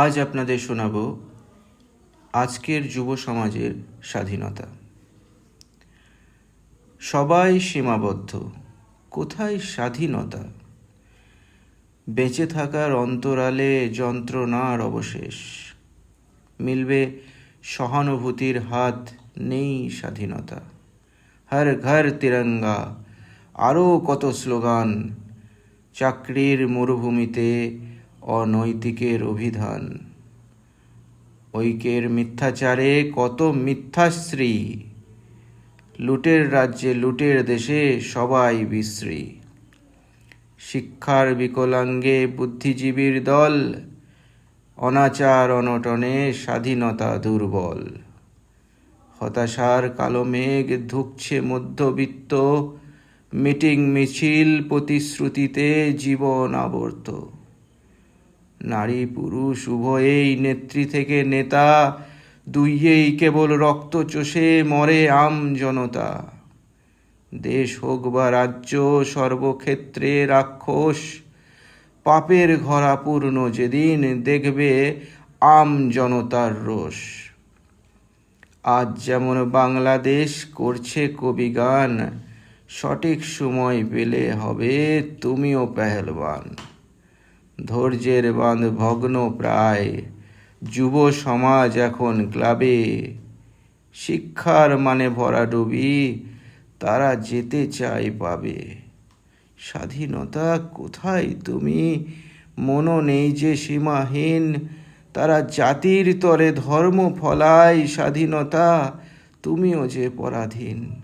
আজ আপনাদের শোনাব আজকের যুব সমাজের স্বাধীনতা। সবাই সীমাবদ্ধ, কোথায় স্বাধীনতা? বেঁচে থাকার অন্তরালে যন্ত্রণার অবশেষ, মিলবে সহানুভূতির হাত, নেই স্বাধীনতা। হর ঘর তিরঙ্গা, আরও কত স্লোগান, চাকরির মরুভূমিতে অনৈতিকের অভিধান। ঐক্যের মিথ্যাচারে কত মিথ্যাশ্রী, লুটের রাজ্যে লুটের দেশে সবাই বিশ্রী। শিক্ষার বিকলাঙ্গে বুদ্ধিজীবীর দল, অনাচার অনটনে স্বাধীনতা দুর্বল। হতাশার কালো মেঘ ধুঁকছে মধ্যবিত্ত, মিটিং মিছিল প্রতিশ্রুতিতে জীবন আবর্ত। নারী পুরুষ উভয়েই নেত্রী থেকে নেতা, দুইয়েই কেবল রক্ত চষে মরে আম জনতা। দেশ হোক বা রাজ্য, সর্বক্ষেত্রে রাক্ষস, পাপের ঘরা পূর্ণ যেদিন দেখবে আম জনতার রোষ। আজ যেমন বাংলাদেশ করছে কবি গান, সঠিক সময় পেলে হবে তুমিও পেহেলবান। ধৈর্যের বাঁধ ভগ্ন প্রায়, যুব সমাজ এখন ক্লাবে। শিক্ষার মানে ভরাডুবি, তারা যেতে চায় পাবে। স্বাধীনতা কোথায় তুমি, মনও নেই যে সীমাহীন। তারা জাতির তরে ধর্ম ফলায়, স্বাধীনতা তুমিও যে পরাধীন।